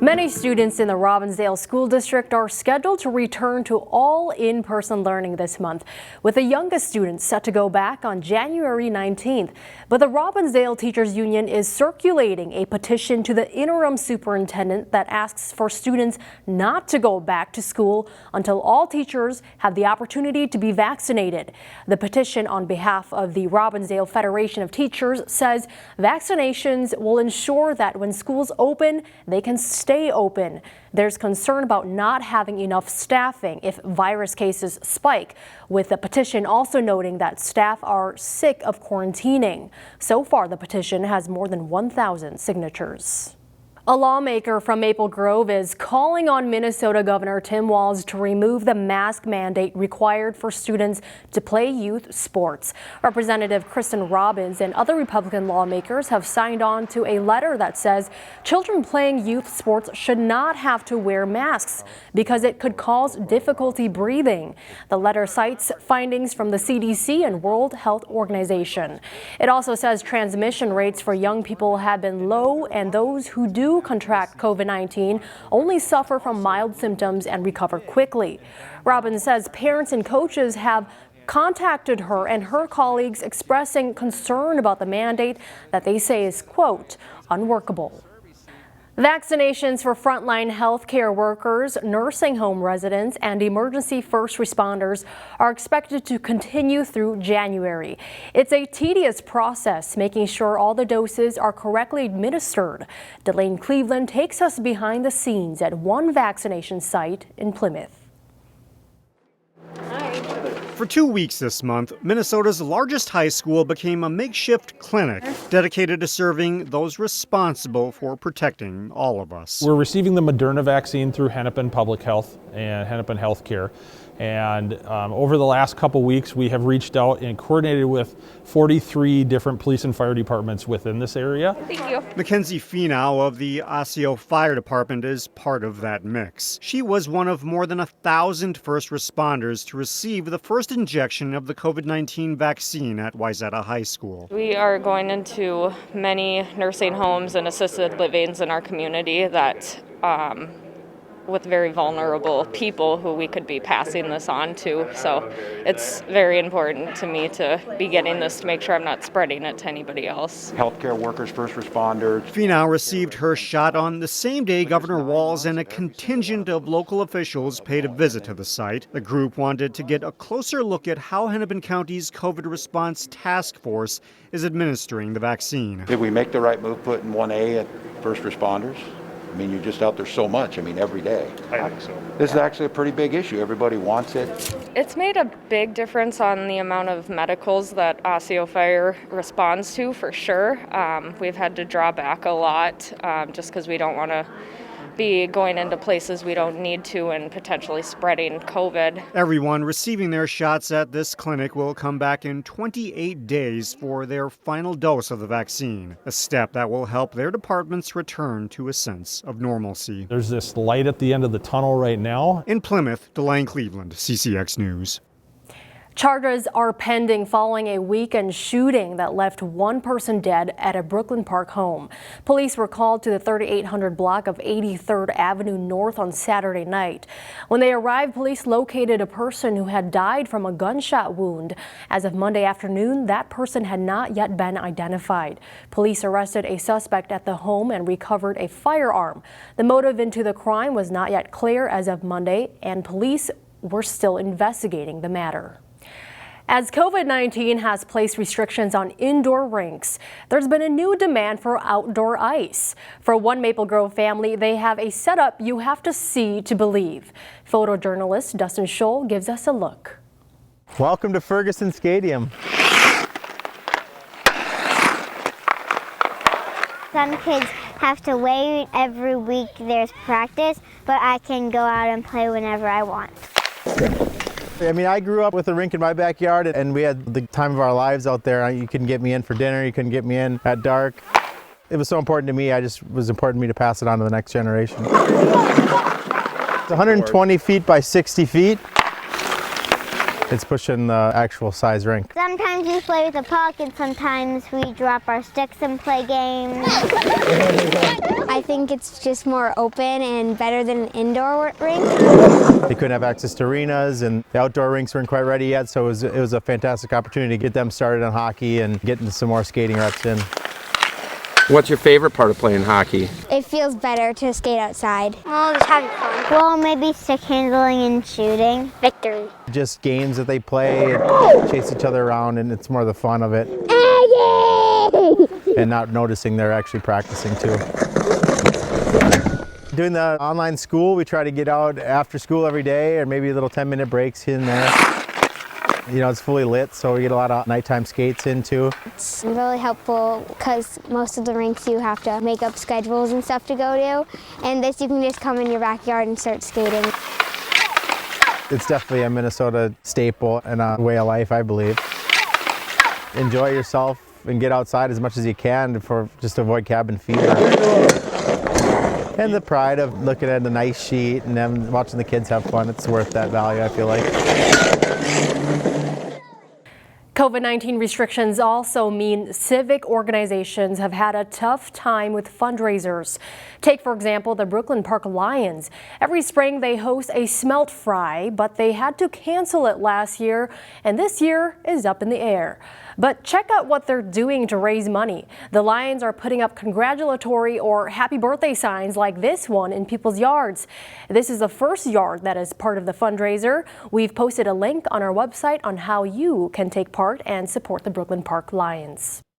Many students in the Robbinsdale School District are scheduled to return to all in-person learning this month, with the youngest students set to go back on January 19th. But the Robbinsdale Teachers Union is circulating a petition to the interim superintendent that asks for students not to go back to school until all teachers have the opportunity to be vaccinated. The petition on behalf of the Robbinsdale Federation of Teachers says vaccinations will ensure that when schools open, they can stay open. There's concern about not having enough staffing if virus cases spike, with the petition also noting that staff are sick of quarantining. So far, the petition has more than 1,000 signatures. A lawmaker from Maple Grove is calling on Minnesota Governor Tim Walz to remove the mask mandate required for students to play youth sports. Representative Kristen Robbins and other Republican lawmakers have signed on to a letter that says children playing youth sports should not have to wear masks because it could cause difficulty breathing. The letter cites findings from the CDC and World Health Organization. It also says transmission rates for young people have been low, and those who do contract COVID-19 only suffer from mild symptoms and recover quickly. Robbins says parents and coaches have contacted her and her colleagues expressing concern about the mandate that they say is, quote, unworkable. Vaccinations for frontline healthcare workers, nursing home residents, and emergency first responders are expected to continue through January. It's a tedious process, making sure all the doses are correctly administered. Delane Cleveland takes us behind the scenes at one vaccination site in Plymouth. For 2 weeks this month, Minnesota's largest high school became a makeshift clinic dedicated to serving those responsible for protecting all of us. We're receiving the Moderna vaccine through Hennepin Public Health and Hennepin Healthcare. And over the last couple weeks, we have reached out and coordinated with 43 different police and fire departments within this area. Thank you. Mackenzie Finau of the Osseo Fire Department is part of that mix. She was one of more than 1,000 first responders to receive the first injection of the COVID-19 vaccine at Wayzata High School. We are going into many nursing homes and assisted livings in our community that with very vulnerable people who we could be passing this on to. So it's very important to me to be getting this to make sure I'm not spreading it to anybody else. Healthcare workers, first responders. Finau received her shot on the same day Governor Walz and a contingent of local officials paid a visit to the site. The group wanted to get a closer look at how Hennepin County's COVID response task force is administering the vaccine. Did we make the right move putting 1A at first responders? I mean, you're just out there so much, every day. I think so. This is actually a pretty big issue. Everybody wants it. It's made a big difference on the amount of medicals that Osseo Fire responds to, for sure. We've had to draw back a lot just because we don't want to be going into places we don't need to and potentially spreading COVID. Everyone receiving their shots at this clinic will come back in 28 days for their final dose of the vaccine, a step that will help their departments return to a sense of normalcy. There's this light at the end of the tunnel right now. In Plymouth, Delane Cleveland, CCX News. Charges are pending following a weekend shooting that left one person dead at a Brooklyn Park home. Police were called to the 3800 block of 83rd Avenue North on Saturday night. When they arrived, police located a person who had died from a gunshot wound. As of Monday afternoon, that person had not yet been identified. Police arrested a suspect at the home and recovered a firearm. The motive into the crime was not yet clear as of Monday, and police were still investigating the matter. As COVID-19 has placed restrictions on indoor rinks, there's been a new demand for outdoor ice. For one Maple Grove family, they have a setup you have to see to believe. Photojournalist Dustin Scholl gives us a look. Welcome to Ferguson Stadium. Some kids have to wait every week there's practice, but I can go out and play whenever I want. I grew up with a rink in my backyard, and we had the time of our lives out there. You couldn't get me in for dinner, you couldn't get me in at dark. It was so important to me, it was important to me to pass it on to the next generation. It's 120 feet by 60 feet. It's pushing the actual size rink. Sometimes we play with the puck and sometimes we drop our sticks and play games. I think it's just more open and better than an indoor rink. They couldn't have access to arenas and the outdoor rinks weren't quite ready yet, so it was a fantastic opportunity to get them started on hockey and getting some more skating reps in. What's your favorite part of playing hockey? It feels better to skate outside. Well, just having fun. Well, maybe stick handling and shooting. Victory. Just games that they play, chase each other around, and it's more the fun of it. And not noticing they're actually practicing too. Doing the online school, we try to get out after school every day, or maybe little 10-minute breaks here and there. You know, it's fully lit, so we get a lot of nighttime skates in too. It's really helpful because most of the rinks you have to make up schedules and stuff to go to, and this you can just come in your backyard and start skating. It's definitely a Minnesota staple and a way of life, I believe. Enjoy yourself and get outside as much as you can for just to avoid cabin fever. And the pride of looking at the nice sheet and then watching the kids have fun, it's worth that value, I feel like. COVID-19 restrictions also mean civic organizations have had a tough time with fundraisers. Take, for example, the Brooklyn Park Lions. Every spring they host a smelt fry, but they had to cancel it last year, and this year is up in the air. But check out what they're doing to raise money. The Lions are putting up congratulatory or happy birthday signs like this one in people's yards. This is the first yard that is part of the fundraiser. We've posted a link on our website on how you can take part and support the Brooklyn Park Lions.